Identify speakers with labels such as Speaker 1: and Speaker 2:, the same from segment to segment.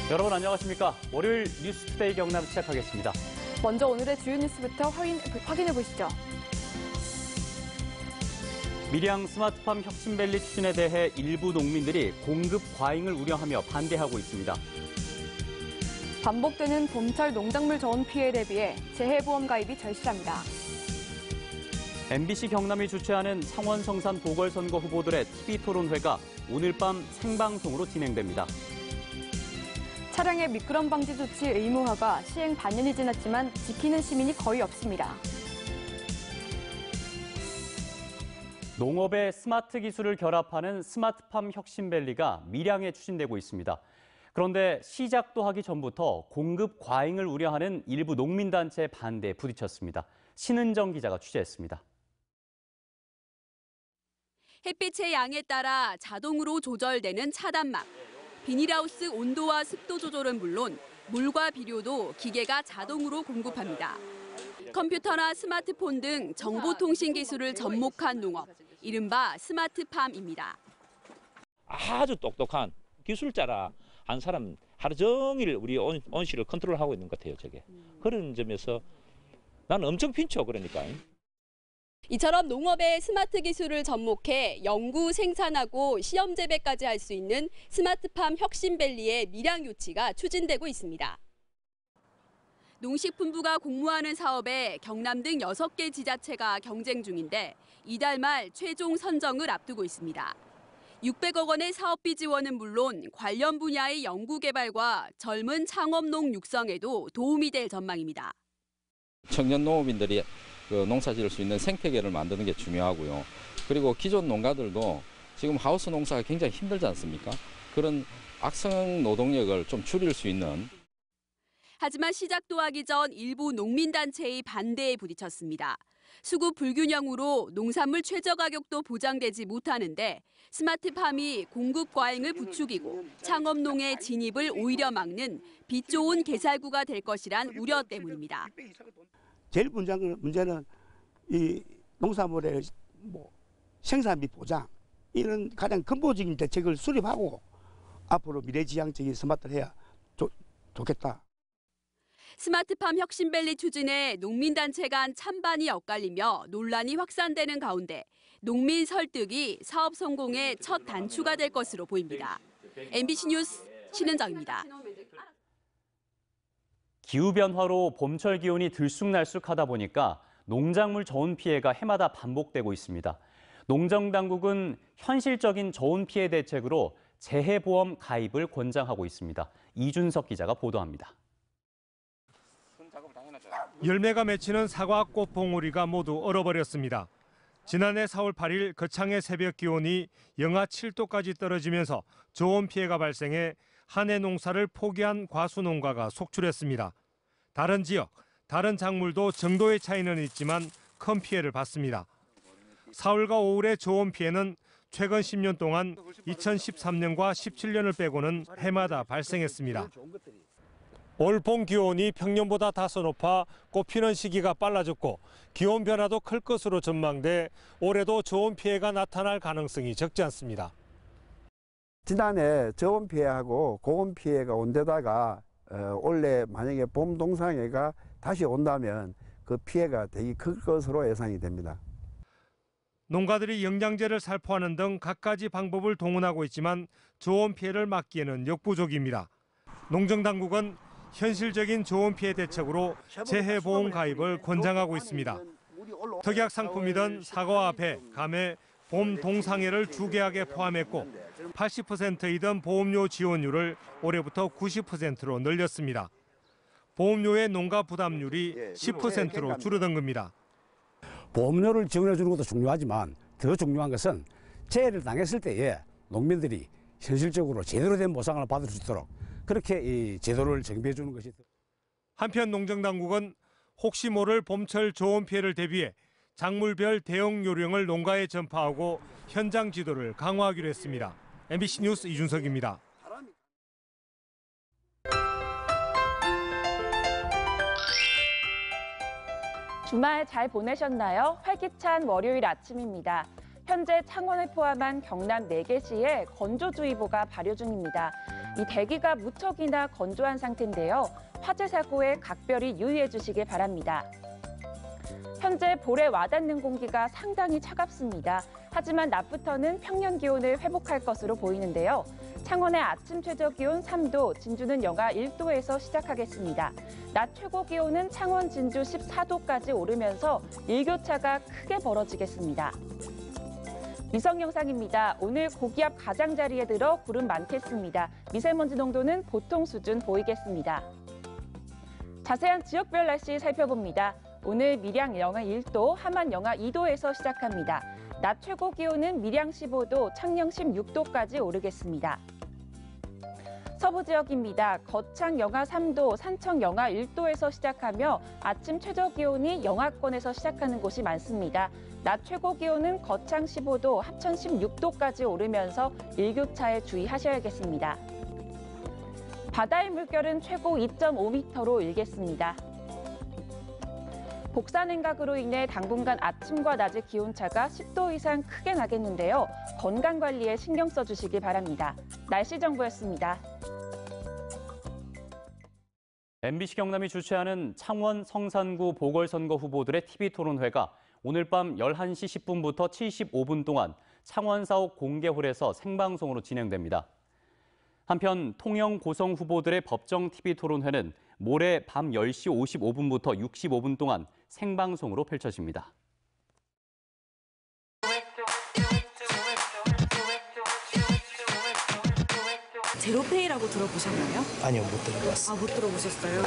Speaker 1: 여러분 안녕하십니까? 월요일 뉴스투데이 경남 시작하겠습니다.
Speaker 2: 먼저 오늘의 주요 뉴스부터 확인해 보시죠.
Speaker 1: 밀양 스마트팜 혁신밸리 추진에 대해 일부 농민들이 공급 과잉을 우려하며 반대하고 있습니다.
Speaker 2: 반복되는 봄철 농작물 저온 피해에 대비해 재해보험 가입이 절실합니다.
Speaker 1: MBC 경남이 주최하는 창원성산 보궐선거 후보들의 TV토론회가 오늘 밤 생방송으로 진행됩니다.
Speaker 2: 차량의 미끄럼 방지 조치 의무화가 시행 반년이 지났지만 지키는 시민이 거의 없습니다.
Speaker 1: 농업의 스마트 기술을 결합하는 스마트팜 혁신밸리가 밀양에 추진되고 있습니다. 그런데 시작도 하기 전부터 공급 과잉을 우려하는 일부 농민단체의 반대에 부딪혔습니다. 신은정 기자가 취재했습니다.
Speaker 3: 햇빛의 양에 따라 자동으로 조절되는 차단막. 비닐하우스 온도와 습도 조절은 물론 물과 비료도 기계가 자동으로 공급합니다. 컴퓨터나 스마트폰 등 정보통신 기술을 접목한 농업, 이른바 스마트팜입니다.
Speaker 4: 아주 똑똑한 기술자라 한 사람 하루 종일 우리 온실을 컨트롤하고 있는 것 같아요, 저게. 그런 점에서 나는 엄청 핀쳐, 그러니까.
Speaker 3: 이처럼 농업의 스마트 기술을 접목해 연구, 생산하고 시험 재배까지 할 수 있는 스마트팜 혁신밸리의 밀양 유치가 추진되고 있습니다. 농식품부가 공모하는 사업에 경남 등 6개 지자체가 경쟁 중인데 이달 말 최종 선정을 앞두고 있습니다. 600억 원의 사업비 지원은 물론 관련 분야의 연구개발과 젊은 창업농 육성에도 도움이 될 전망입니다.
Speaker 5: 청년 농업인들이 농사 지을 수 있는 생태계를 만드는 게 중요하고요. 그리고 기존 농가들도 지금 하우스 농사가 굉장히 힘들지 않습니까? 그런 악성 노동력을 좀 줄일 수 있는.
Speaker 3: 하지만 시작도 하기 전 일부 농민단체의 반대에 부딪혔습니다. 수급 불균형으로 농산물 최저 가격도 보장되지 못하는데 스마트팜이 공급 과잉을 부추기고 창업농의 진입을 오히려 막는 빛 좋은 개살구가 될 것이란 우려 때문입니다.
Speaker 6: 제일 문제는 이 농산물의 생산비 보장, 이런 가장 근본적인 대책을 수립하고 앞으로 미래지향적인 스마트를 해야 좋겠다.
Speaker 3: 스마트팜 혁신밸리 추진에 농민단체 간 찬반이 엇갈리며 논란이 확산되는 가운데 농민 설득이 사업 성공의 첫 단추가 될 것으로 보입니다. MBC 뉴스 신은정입니다.
Speaker 1: 기후변화로 봄철 기온이 들쑥날쑥하다 보니까 농작물 저온 피해가 해마다 반복되고 있습니다. 농정당국은 현실적인 저온 피해 대책으로 재해보험 가입을 권장하고 있습니다. 이준석 기자가 보도합니다.
Speaker 7: 열매가 맺히는 사과 꽃 봉우리가 모두 얼어버렸습니다. 지난해 4월 8일 거창의 새벽 기온이 영하 7도까지 떨어지면서 저온 피해가 발생해 한 해 농사를 포기한 과수 농가가 속출했습니다. 다른 지역, 다른 작물도 정도의 차이는 있지만 큰 피해를 봤습니다. 4월과 5월의 저온 피해는 최근 10년 동안 2013년과 17년을 빼고는 해마다 발생했습니다. 올 봄 기온이 평년보다 다소 높아 꽃 피는 시기가 빨라졌고 기온 변화도 클 것으로 전망돼 올해도 저온 피해가 나타날 가능성이 적지 않습니다.
Speaker 8: 지난해 저온 피해하고 고온 피해가 온 데다가 올해 만약에 봄 동상해가 다시 온다면 그 피해가 되게 클 것으로 예상이 됩니다.
Speaker 7: 농가들이 영양제를 살포하는 등 갖가지 방법을 동원하고 있지만 저온 피해를 막기에는 역부족입니다. 농정당국은 현실적인 저온 피해 대책으로 재해보험 가입을 권장하고 있습니다. 특약 상품이던 사과와 배, 감에 봄 동상해를 주 계약에 포함했고 80%이던 보험료 지원율을 올해부터 90%로 늘렸습니다. 보험료의 농가 부담률이 10%로 줄어든 겁니다.
Speaker 9: 보험료를 지원해 주는 것도 중요하지만 더 중요한 것은 재해를 당했을 때에 농민들이 현실적으로 제대로 된 보상을 받을 수 있도록 그렇게 이 제도를 정비해 주는 것이.
Speaker 7: 한편 농정당국은 혹시 모를 봄철 저온 피해를 대비해 작물별 대응 요령을 농가에 전파하고 현장 지도를 강화하기로 했습니다. MBC 뉴스 이준석입니다.
Speaker 10: 주말 잘 보내셨나요? 활기찬 월요일 아침입니다. 현재 창원을 포함한 경남 4개 시에 건조주의보가 발효 중입니다. 이 대기가 무척이나 건조한 상태인데요. 화재 사고에 각별히 유의해 주시길 바랍니다. 현재 볼에 와닿는 공기가 상당히 차갑습니다. 하지만 낮부터는 평년 기온을 회복할 것으로 보이는데요. 창원의 아침 최저 기온 3도, 진주는 영하 1도에서 시작하겠습니다. 낮 최고 기온은 창원, 진주 14도까지 오르면서 일교차가 크게 벌어지겠습니다. 위성 영상입니다. 오늘 고기압 가장자리에 들어 구름 많겠습니다. 미세먼지 농도는 보통 수준 보이겠습니다. 자세한 지역별 날씨 살펴봅니다. 오늘 밀양 영하 1도, 함안 영하 2도에서 시작합니다. 낮 최고 기온은 밀양 15도, 창녕 16도까지 오르겠습니다. 서부 지역입니다. 거창 영하 3도, 산청 영하 1도에서 시작하며 아침 최저 기온이 영하권에서 시작하는 곳이 많습니다. 낮 최고 기온은 거창 15도, 합천 16도까지 오르면서 일교차에 주의하셔야겠습니다. 바다의 물결은 최고 2.5m로 일겠습니다. 복사냉각으로 인해 당분간 아침과 낮의 기온차가 10도 이상 크게 나겠는데요. 건강관리에 신경 써주시기 바랍니다. 날씨 정보였습니다.
Speaker 1: MBC 경남이 주최하는 창원 성산구 보궐선거 후보들의 TV토론회가 오늘 밤 11시 10분부터 75분 동안 창원사옥 공개홀에서 생방송으로 진행됩니다. 한편 통영 고성 후보들의 법정 TV토론회는 모레 밤 10시 55분부터 65분 동안 생방송으로 펼쳐집니다.
Speaker 11: 제로페이라고 들어보셨나요?
Speaker 12: 아니요, 못 들어봤어요.
Speaker 11: 못 들어보셨어요?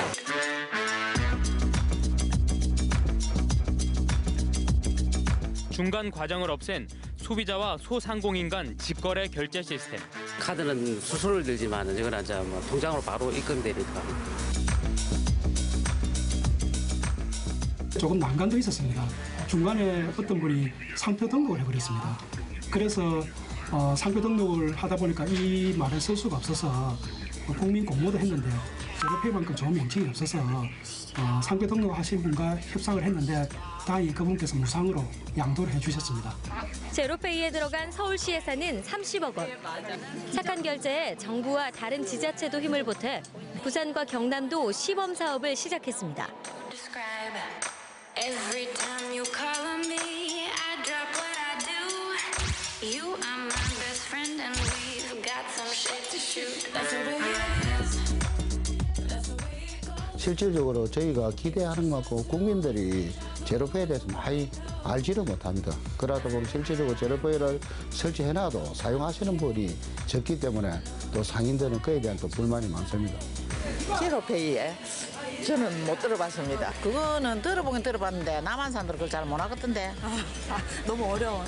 Speaker 13: 중간 과정을 없앤 소비자와 소상공인 간 직거래 결제 시스템.
Speaker 14: 카드는 수수료를 들지만 이건 이제 통장으로 바로 입금되니까.
Speaker 15: 조금 난관도 있었습니다. 중간에 어떤 분이 상표 등록을 해버렸습니다. 그래서 상표 등록을 하다 보니까 이 말을 쓸 수가 없어서 국민 공모도 했는데 제로페이만큼 좋은 명칭이 없어서 상표 등록하신 분과 협상을 했는데 다행히 그분께서 무상으로 양도를 해주셨습니다.
Speaker 16: 제로페이에 들어간 서울시 예산은 30억 원. 착한 결제에 정부와 다른 지자체도 힘을 보태 부산과 경남도 시범 사업을 시작했습니다. Every time you call on me, I drop what I do. You are my best friend and we've got some shit to shoot. That's the way it is.
Speaker 17: 실질적으로 저희가 기대하는 만큼 국민들이 제로페이에 대해서 많이 알지를 못합니다. 그러다 보면 실질적으로 제로페이를 설치해놔도 사용하시는 분이 적기 때문에 또 상인들은 그에 대한 또 불만이 많습니다.
Speaker 18: 제로페이에 저는 못 들어봤습니다. 그거는 들어보긴 들어봤는데 남한 사람들 그걸 잘 못하겠던데.
Speaker 11: 너무 어려워.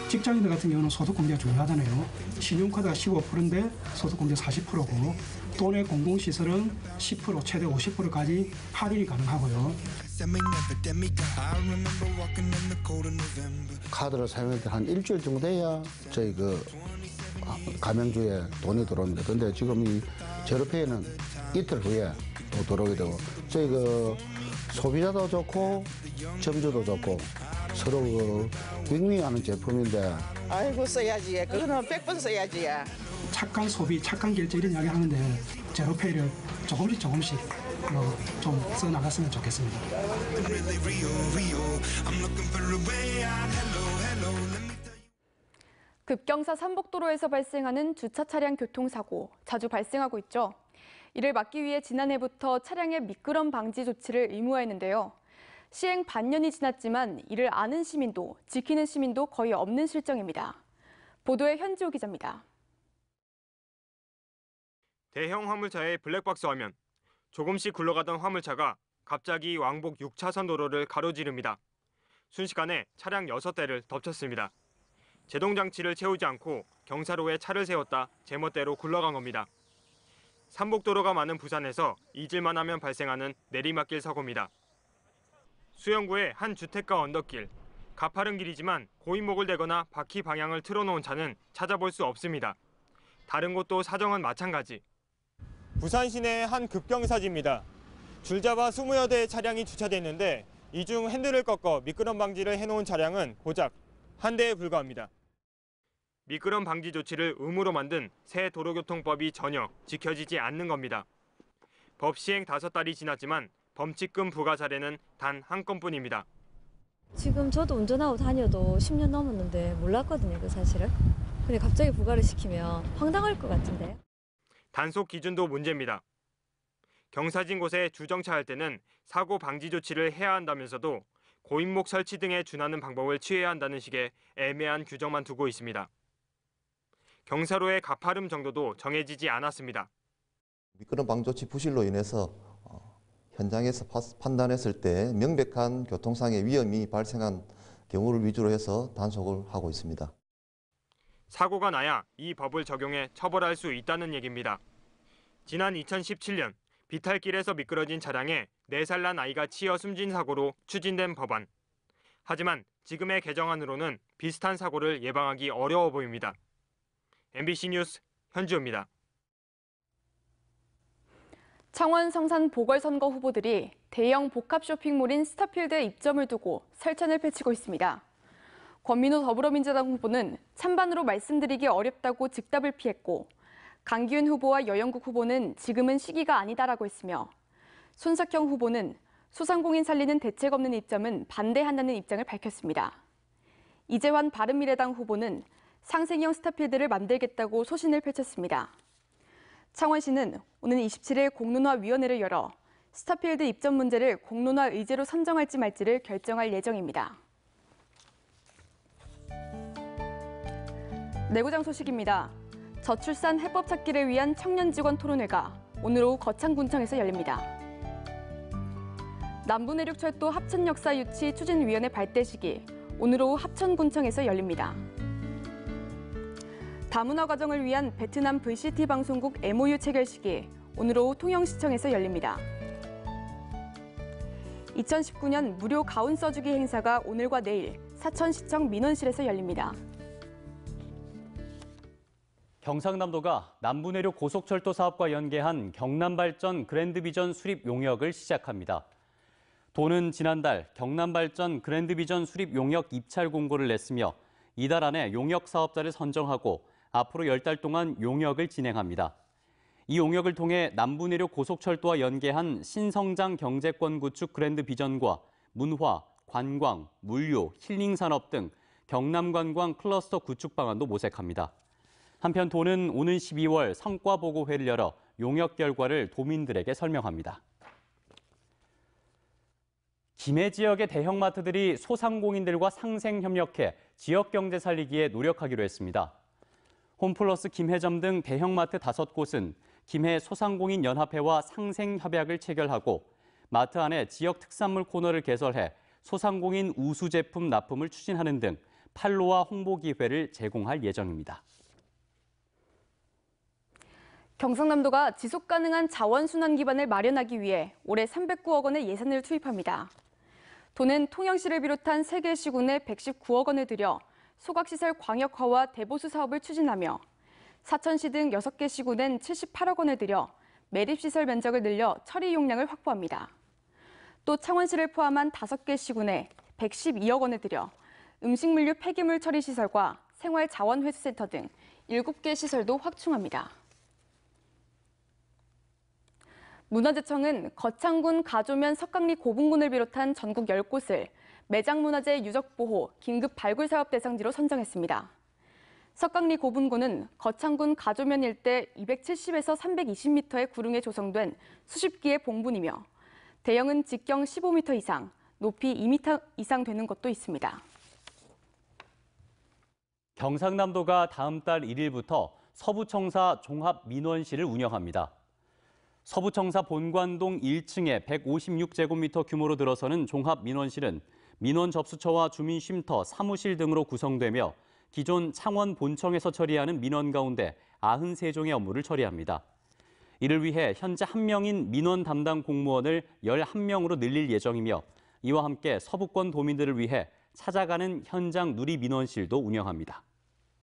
Speaker 15: 직장인들 같은 경우는 소득공제가 중요하잖아요. 신용카드가 15%인데 소득공제 40%고 또내 공공시설은 10%, 최대 50%까지 할인이 가능하고요.
Speaker 17: 카드를 사용할 때 한 일주일 정도 돼야 저희 가맹주에 돈이 들어옵니다. 근데 지금 이 제로페이는 이틀 후에 또 들어오게 되고 저희 소비자도 좋고 점주도 좋고 서로 윈윈하는 제품인데.
Speaker 18: 아이고 써야지. 그거는 100번 써야지.
Speaker 15: 착한 소비, 착한 결제 이런 이야기 하는데 제로페이를 조금씩 좀 써나갔으면 좋겠습니다.
Speaker 2: 급경사 삼복도로에서 발생하는 주차 차량 교통사고 자주 발생하고 있죠. 이를 막기 위해 지난해부터 차량의 미끄럼 방지 조치를 의무화했는데요. 시행 반년이 지났지만 이를 아는 시민도 지키는 시민도 거의 없는 실정입니다. 보도에 현지호 기자입니다.
Speaker 7: 대형 화물차의 블랙박스 화면. 조금씩 굴러가던 화물차가 갑자기 왕복 6차선 도로를 가로지릅니다. 순식간에 차량 6대를 덮쳤습니다. 제동장치를 채우지 않고 경사로에 차를 세웠다 제멋대로 굴러간 겁니다.
Speaker 12: 산복도로가 많은 부산에서 잊을만 하면 발생하는 내리막길 사고입니다. 수영구의 한 주택가 언덕길. 가파른 길이지만 고인목을 대거나 바퀴 방향을 틀어놓은 차는 찾아볼 수 없습니다. 다른 곳도 사정은 마찬가지. 부산 시내 한 급경사지입니다. 줄잡아 20여 대의 차량이 주차돼 있는데 이 중 핸들을 꺾어 미끄럼 방지를 해놓은 차량은 고작 한 대에 불과합니다. 미끄럼 방지 조치를 의무로 만든 새 도로교통법이 전혀 지켜지지 않는 겁니다. 법 시행 5달이 지났지만 범칙금 부과 사례는 단 한 건뿐입니다.
Speaker 19: 지금 저도 운전하고 다녀도 10년 넘었는데 몰랐거든요, 그 사실을. 근데 갑자기 부과를 시키면 황당할 것 같은데.
Speaker 12: 단속 기준도 문제입니다. 경사진 곳에 주정차할 때는 사고 방지 조치를 해야 한다면서도 고인목 설치 등에 준하는 방법을 취해야 한다는 식의 애매한 규정만 두고 있습니다. 경사로의 가파름 정도도 정해지지 않았습니다.
Speaker 20: 미끄럼 방조치 부실로 인해서 현장에서 판단했을 때 명백한 교통상의 위험이 발생한 경우를 위주로 해서 단속을 하고 있습니다.
Speaker 12: 사고가 나야 이 법을 적용해 처벌할 수 있다는 얘기입니다. 지난 2017년 비탈길에서 미끄러진 차량에 4살 난 아이가 치여 숨진 사고로 추진된 법안. 하지만 지금의 개정안으로는 비슷한 사고를 예방하기 어려워 보입니다. MBC 뉴스 현주호입니다.
Speaker 2: 창원 성산 보궐선거 후보들이 대형 복합 쇼핑몰인 스타필드에 입점을 두고 설전을 펼치고 있습니다. 권민우 더불어민주당 후보는 찬반으로 말씀드리기 어렵다고 즉답을 피했고 강기훈 후보와 여영국 후보는 지금은 시기가 아니다라고 했으며 손석형 후보는 소상공인 살리는 대책 없는 입점은 반대한다는 입장을 밝혔습니다. 이재환 바른미래당 후보는 상생형 스타필드를 만들겠다고 소신을 펼쳤습니다. 창원시는 오는 27일 공론화위원회를 열어 스타필드 입점 문제를 공론화 의제로 선정할지 말지를 결정할 예정입니다. 내구장 소식입니다. 저출산 해법 찾기를 위한 청년 직원 토론회가 오늘 오후 거창군청에서 열립니다. 남부내륙철도 합천역사 유치 추진위원회 발대식이 오늘 오후 합천군청에서 열립니다. 다문화 과정을 위한 베트남 VCT 방송국 MOU 체결식이 오늘 오후 통영시청에서 열립니다. 2019년 무료 가운 써주기 행사가 오늘과 내일 사천시청 민원실에서 열립니다.
Speaker 1: 경상남도가 남부내륙 고속철도 사업과 연계한 경남발전 그랜드비전 수립 용역을 시작합니다. 도는 지난달 경남발전 그랜드비전 수립 용역 입찰 공고를 냈으며 이달 안에 용역 사업자를 선정하고 앞으로 10달 동안 용역을 진행합니다. 이 용역을 통해 남부내륙 고속철도와 연계한 신성장 경제권 구축 그랜드비전과 문화, 관광, 물류, 힐링 산업 등 경남관광 클러스터 구축 방안도 모색합니다. 한편 도는 오는 12월 성과 보고회를 열어 용역 결과를 도민들에게 설명합니다. 김해 지역의 대형마트들이 소상공인들과 상생협력해 지역 경제 살리기에 노력하기로 했습니다. 홈플러스 김해점 등 대형마트 5곳은 김해 소상공인 연합회와 상생협약을 체결하고 마트 안에 지역 특산물 코너를 개설해 소상공인 우수 제품 납품을 추진하는 등 판로와 홍보 기회를 제공할 예정입니다.
Speaker 2: 경상남도가 지속 가능한 자원순환 기반을 마련하기 위해 올해 309억 원의 예산을 투입합니다. 도는 통영시를 비롯한 3개 시군에 119억 원을 들여 소각시설 광역화와 대보수 사업을 추진하며 사천시 등 6개 시군엔 78억 원을 들여 매립시설 면적을 늘려 처리 용량을 확보합니다. 또 창원시를 포함한 5개 시군에 112억 원을 들여 음식물류 폐기물 처리 시설과 생활자원회수센터 등 7개 시설도 확충합니다. 문화재청은 거창군 가조면 석강리 고분군을 비롯한 전국 10곳을 매장문화재 유적보호 긴급 발굴 사업 대상지로 선정했습니다. 석강리 고분군은 거창군 가조면 일대 270에서 320m의 구릉에 조성된 수십 기의 봉분이며 대형은 직경 15m 이상, 높이 2m 이상 되는 것도 있습니다.
Speaker 1: 경상남도가 다음 달 1일부터 서부청사 종합민원실을 운영합니다. 서부청사 본관동 1층에 156제곱미터 규모로 들어서는 종합민원실은 민원 접수처와 주민쉼터, 사무실 등으로 구성되며 기존 창원 본청에서 처리하는 민원 가운데 93종의 업무를 처리합니다. 이를 위해 현재 1명인 민원 담당 공무원을 11명으로 늘릴 예정이며 이와 함께 서부권 도민들을 위해 찾아가는 현장 누리 민원실도 운영합니다.